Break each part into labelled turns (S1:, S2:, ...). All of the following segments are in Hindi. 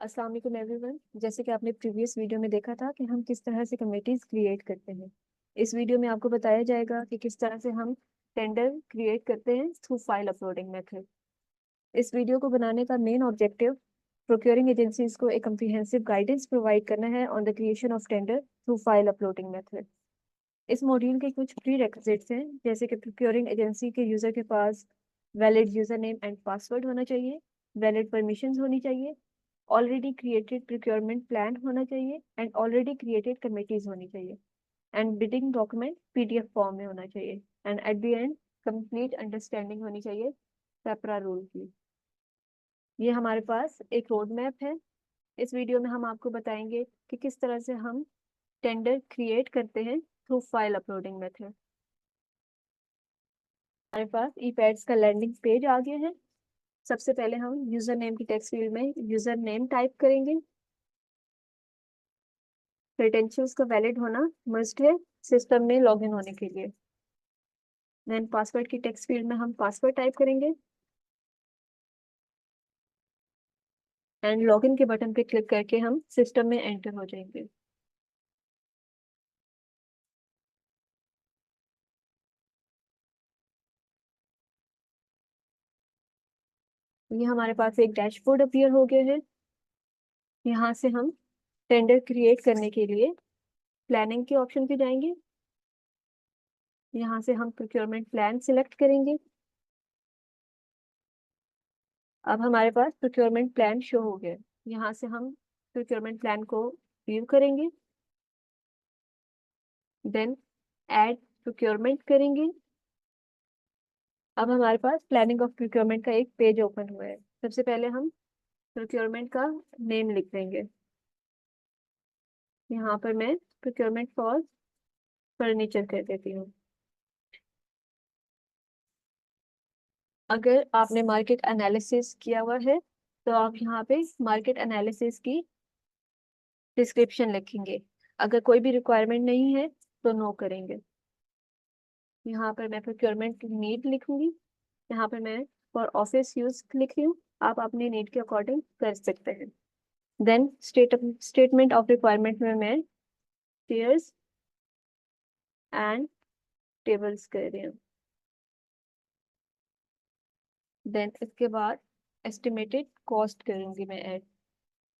S1: अस्सलाम वालेकुम एवरीवन। जैसे कि आपने प्रीवियस वीडियो में देखा था कि हम किस तरह से कमेटीज क्रिएट करते हैं। इस वीडियो में आपको बताया जाएगा कि किस तरह से हम टेंडर क्रिएट करते हैं थ्रू फाइल अपलोडिंग मेथड। इस वीडियो को बनाने का मेन ऑब्जेक्टिव प्रोक्योरिंग एजेंसीज को एक कम्प्रिहेंसिव गाइडेंस प्रोवाइड करना है on the creation of tender through file uploading method. इस मॉड्यूल के कुछ प्री रेक्विजिट्स हैं, जैसे कि प्रोक्योरिंग एजेंसी के यूजर के पास valid user name and password होना चाहिए, वैलिड परमिशंस होनी चाहिए, ऑलरेडी क्रिएटेड प्रोक्योरमेंट प्लान होना चाहिए एंड ऑलरेडी क्रिएटेड कमिटीज होनी चाहिए and bidding document PDF form में होना चाहिए and at the end complete understanding होनी चाहिए पेपरा रूल की। ये हमारे पास एक रोड मैप है। इस वीडियो में हम आपको बताएंगे कि किस तरह से हम टेंडर क्रिएट करते हैं थ्रू फाइल अपलोडिंग मेथड। हमारे पास ई पैड्स का लैंडिंग पेज आ गया है। सबसे पहले हम यूजर नेम की टेक्स्ट फील्ड में यूजर नेम टाइप करेंगे। क्रेडेंशियल्स का वैलिड होना मस्ट है सिस्टम में लॉगिन होने के लिए। देन पासवर्ड की टेक्स्ट फील्ड में हम पासवर्ड टाइप करेंगे एंड लॉगिन के बटन पे क्लिक करके हम सिस्टम में एंटर हो जाएंगे। ये हमारे पास एक डैशबोर्ड अपीयर हो गया है। यहाँ से हम टेंडर क्रिएट करने के लिए प्लानिंग के ऑप्शन पे जाएंगे। यहाँ से हम प्रोक्योरमेंट प्लान सिलेक्ट करेंगे। अब हमारे पास प्रोक्योरमेंट प्लान शो हो गया। यहाँ से हम प्रोक्योरमेंट प्लान को व्यू करेंगे, देन ऐड प्रोक्योरमेंट करेंगे। अब हमारे पास प्लानिंग ऑफ प्रोक्योरमेंट का एक पेज ओपन हुआ है। सबसे पहले हम प्रोक्योरमेंट का नेम लिख देंगे। यहाँ पर मैं प्रोक्योरमेंट फॉर फर्नीचर कर देती हूँ। अगर आपने मार्केट एनालिसिस किया हुआ है तो आप यहाँ पे मार्केट एनालिसिस की डिस्क्रिप्शन लिखेंगे। अगर कोई भी रिक्वायरमेंट नहीं है तो नो करेंगे। यहाँ पर मैं प्रोक्योरमेंट नीड लिखूंगी। यहाँ पर मैं फॉर ऑफिस यूज लिख रही हूँ। आप अपने नीड के अकॉर्डिंग कर सकते हैं। देन स्टेटमेंट ऑफ रिक्वायरमेंट में मैं चेयर्स एंड टेबल्स कर रही हूँ। देन इसके बाद एस्टिमेटेड कॉस्ट करूंगी मैं ऐड।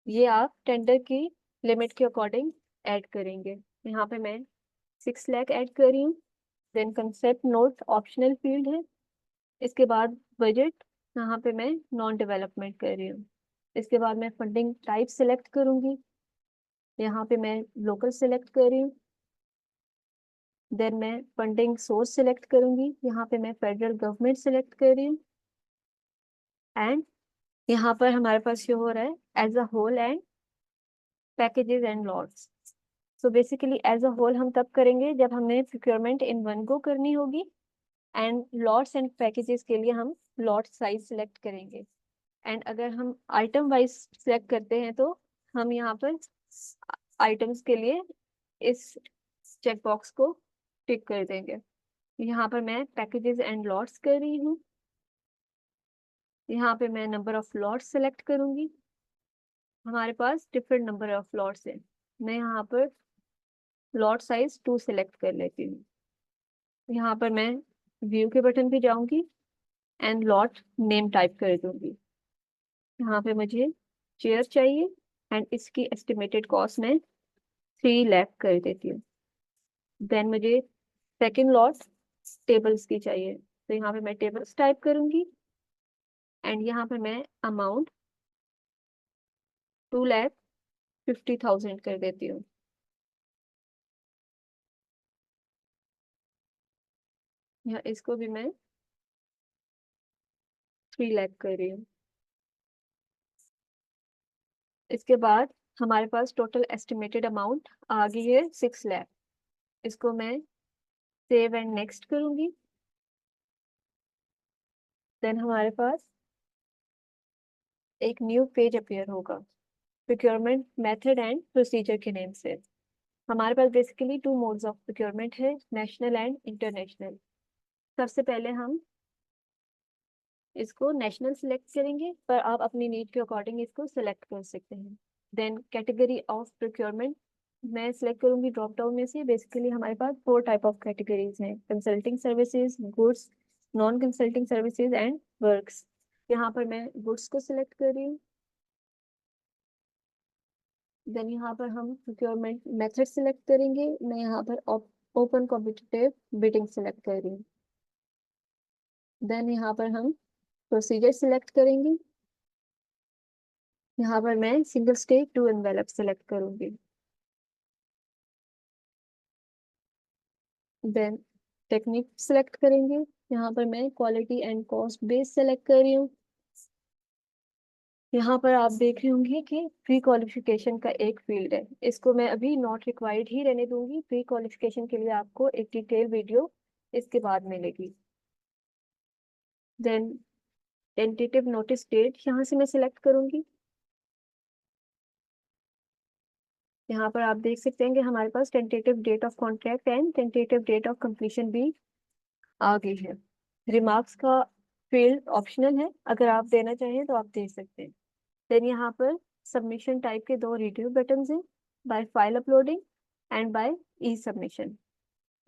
S1: ये आप टेंडर की लिमिट के अकॉर्डिंग ऐड करेंगे। यहाँ पे मैं 6 लाख ऐड कर रही हूँ। Then concept note optional field है। इसके बाद बजट, यहाँ पे मैं नॉन डेवलपमेंट कर रही हूँ। इसके बाद मैं फंडिंग टाइप सिलेक्ट करूंगी। यहाँ पे मैं लोकल सिलेक्ट कर रही हूँ। देन मैं फंडिंग सोर्स सिलेक्ट करूंगी। यहाँ पे मैं फेडरल गवर्नमेंट सिलेक्ट कर रही हूँ एंड यहाँ पर हमारे पास ये हो रहा है as a whole and packages and lots. So basically as a whole हम तब करेंगे जब हमें प्रोक्योरमेंट इन वन गो करनी होगी एंड लॉट्स एंड पैकेजेस के लिए हम लॉट साइज सिलेक्ट करेंगे। एंड अगर हम आइटम वाइज सिलेक्ट करते हैं तो हम यहाँ पर आइटम्स के लिए इस चेकबॉक्स को टिक कर देंगे। यहाँ पर मैं पैकेजेस एंड लॉट्स कर रही हूँ। यहाँ पे मैं नंबर ऑफ लॉट्स सेलेक्ट करूंगी। हमारे पास डिफरेंट नंबर ऑफ लॉट्स हैं। मैं यहाँ पर लॉट साइज 2 सेलेक्ट कर लेती हूँ। यहाँ पर मैं व्यू के बटन पे जाऊंगी एंड लॉट नेम टाइप कर दूंगी। यहाँ पे मुझे चेयर चाहिए एंड इसकी एस्टिमेटेड कॉस्ट मैं 3 लाख कर देती हूँ। देन मुझे सेकेंड लॉट टेबल्स की चाहिए, तो यहाँ पे मैं टेबल्स टाइप करूंगी एंड यहाँ पे मैं अमाउंट 2,50,000 कर देती हूँ। या इसको भी मैं 3 लाख कर रही हूँ। इसके बाद हमारे पास टोटल एस्टिमेटेड अमाउंट आ गई है 6 लाख। इसको मैं सेव एंड नेक्स्ट करूंगी। देन हमारे पास एक न्यू पेज अपीयर होगा प्रोक्योरमेंट मेथड एंड प्रोसीजर के नेम से। हमारे पास बेसिकली 2 मोड्स ऑफ प्रोक्योरमेंट है, नेशनल एंड इंटरनेशनल। सबसे पहले हम इसको नेशनल सिलेक्ट करेंगे, पर आप अपनी नीड के अकॉर्डिंग इसको सिलेक्ट कर सकते हैं। देन कैटेगरी ऑफ प्रोक्योरमेंट मैं सिलेक्ट करूंगी ड्रॉप डाउन में से। बेसिकली हमारे पास 4 टाइप ऑफ कैटेगरीज हैं: consulting services, goods, non consulting services and works. यहाँ पर मैं गुड्स को सिलेक्ट कर रही हूँ। देन यहाँ पर हम प्रोक्योरमेंट मेथड सिलेक्ट करेंगे। मैं यहाँ पर ओपन कॉम्पिटिटिव बिडिंग सिलेक्ट कर रही हूँ। देन यहाँ पर हम प्रोसीजर सिलेक्ट करेंगे। यहाँ पर मैं single stage two envelope select करूंगी। देन टेक्निक सिलेक्ट करेंगे। यहाँ पर मैं quality and cost base select कर रही हूँ। यहाँ पर आप देख रहे होंगे कि प्री क्वालिफिकेशन का एक फील्ड है, इसको मैं अभी नॉट रिक्वायर्ड ही रहने दूंगी। प्री क्वालिफिकेशन के लिए आपको एक डिटेल वीडियो इसके बाद मिलेगी। देन टेंटेटिव नोटिस डेट यहाँ से मैं सिलेक्ट करूंगी। यहाँ पर आप देख सकते हैं कि हमारे पास tentative date of contract and tentative date of completion भी आ गई है। रिमार्क्स का फील्ड ऑप्शनल है, अगर आप देना चाहें तो आप दे सकते हैं। देन यहाँ पर सबमिशन टाइप के 2 रिव्यू बटन हैं, by file uploading and by E submission.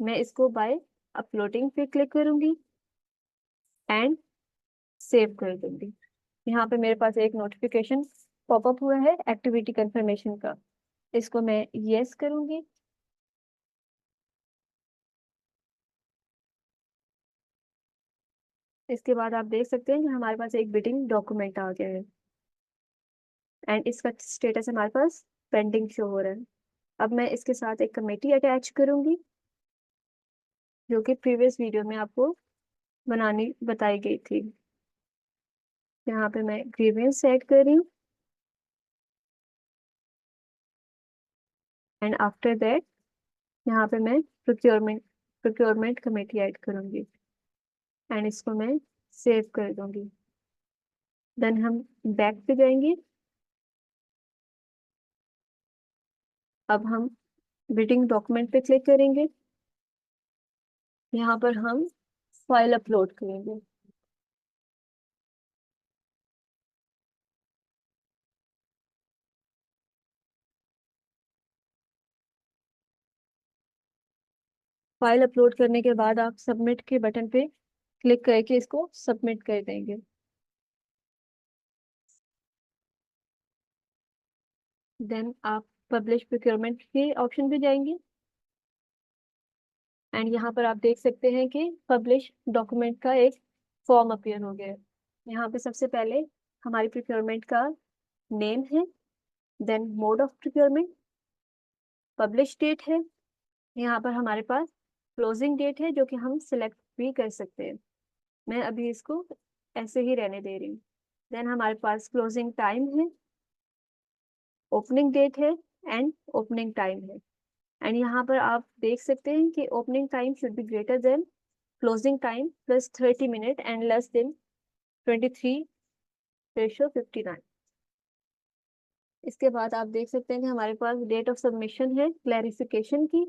S1: मैं इसको बाय अपलोडिंग पे क्लिक करूंगी एंड सेव कर दूंगी। यहाँ पे मेरे पास एक नोटिफिकेशन पॉपअप हुआ है एक्टिविटी कंफर्मेशन का, इसको मैं यस करूंगी। इसके बाद आप देख सकते हैं कि हमारे पास एक बिडिंग डॉक्यूमेंट आ गया है एंड इसका स्टेटस हमारे पास पेंडिंग शो हो रहा है। अब मैं इसके साथ एक कमेटी अटैच करूंगी, जो कि प्रीवियस वीडियो में आपको बनानी बताई गई थी। यहाँ पे मैं ग्रीवेंस सेट कर रही हूँ एंड आफ्टर दैट यहाँ पे मैं प्रोक्योरमेंट कमेटी ऐड करूंगी एंड इसको मैं सेव कर दूंगी। देन हम बैक पे जाएंगे। अब हम बिडिंग डॉक्यूमेंट पे क्लिक करेंगे। यहाँ पर हम फाइल अपलोड करेंगे। फाइल अपलोड करने के बाद आप सबमिट के बटन पे क्लिक करके इसको सबमिट कर देंगे। देन आप पब्लिश प्रोक्योरमेंट के ऑप्शन पे जाएंगे एंड यहाँ पर आप देख सकते हैं कि पब्लिश डॉक्यूमेंट का एक फॉर्म अपीयर हो गया है। यहाँ पे सबसे पहले हमारी प्रोक्योरमेंट का नेम है, then mode of procurement, publish date है, यहाँ पर हमारे पास क्लोजिंग डेट है जो कि हम सिलेक्ट भी कर सकते हैं। मैं अभी इसको ऐसे ही रहने दे रही हूँ। देन हमारे पास क्लोजिंग टाइम है, ओपनिंग डेट है एंड ओपनिंग टाइम है। एंड यहाँ पर आप देख सकते हैं कि opening time should be greater than closing time plus 30 minute and less than 23:59। इसके बाद आप देख सकते हैं कि हमारे पास डेट ऑफ सबमिशन है क्लैरिफिकेशन की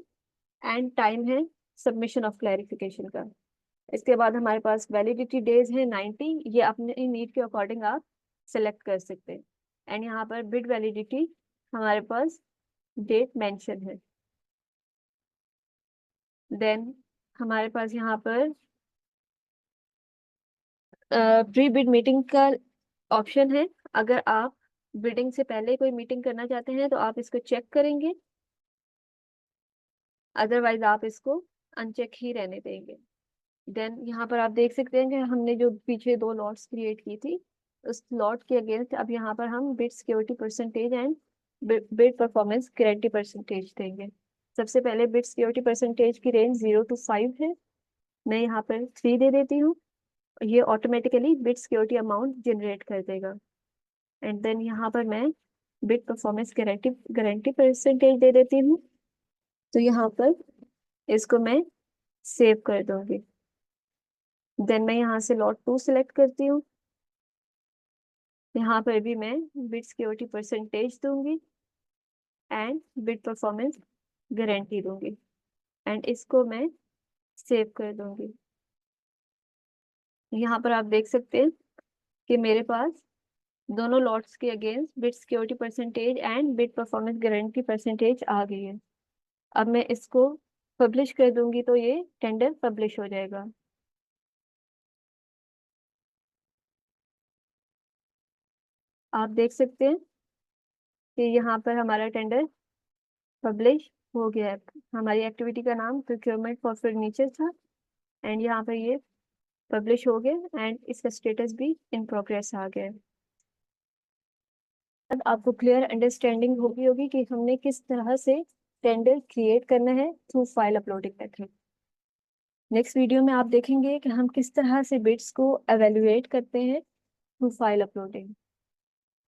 S1: एंड टाइम है सबमिशन ऑफ क्लैरिफिकेशन का। इसके बाद हमारे पास वैलिडिटी डेज है 90, ये अपने नीड के अकॉर्डिंग आप सेलेक्ट कर सकते हैं। एंड यहाँ पर बिड वैलिडिटी हमारे पास डेट मेंशन है। देन हमारे पास यहाँ पर प्री बिड मीटिंग का ऑप्शन है। अगर आप बिडिंग से पहले कोई मीटिंग करना चाहते हैं तो आप इसको चेक करेंगे, अदरवाइज आप इसको अनचेक ही रहने देंगे। देन यहाँ पर आप देख सकते हैं कि हमने जो पीछे 2 लॉट्स क्रिएट की थी, उस लॉट के अगेंस्ट अब यहाँ पर हम bid security percentage and bid performance guarantee percentage देंगे। सबसे पहले बिड सिक्योरिटी परसेंटेज की रेंज 0 to 5 है, मैं यहाँ पर 3 दे देती हूँ। ये automatically bid security amount generate कर देगा। एंड देन यहाँ पर मैं बिड परफॉर्मेंस गारंटी परसेंटेज दे देती हूँ। तो यहाँ पर इसको मैं सेव कर दूंगी। देन मैं यहाँ से लॉट 2 सिलेक्ट करती हूँ। यहाँ पर भी मैं बिड सिक्योरिटी परसेंटेज दूंगी एंड बिड परफॉर्मेंस गारंटी दूंगी एंड इसको मैं सेव कर दूंगी। यहाँ पर आप देख सकते हैं कि मेरे पास दोनों लॉट्स के against bid security percentage and bid performance guarantee percentage आ गई है। अब मैं इसको पब्लिश कर दूंगी तो ये टेंडर पब्लिश हो जाएगा। आप देख सकते हैं कि यहाँ पर हमारा टेंडर पब्लिश हो गया है। हमारी एक्टिविटी का नाम प्रोक्योरमेंट फॉर फर्नीचर था एंड यहाँ पर ये पब्लिश हो गया एंड इसका स्टेटस भी इन प्रोग्रेस आ गया है। अब आपको क्लियर अंडरस्टैंडिंग होगी कि हमने किस तरह से टेंडर क्रिएट करना है through file uploading method. Next video में आप देखेंगे कि हम किस तरह से बिड्स को एवेल्युएट करते हैं थ्रू फाइल अपलोडिंग।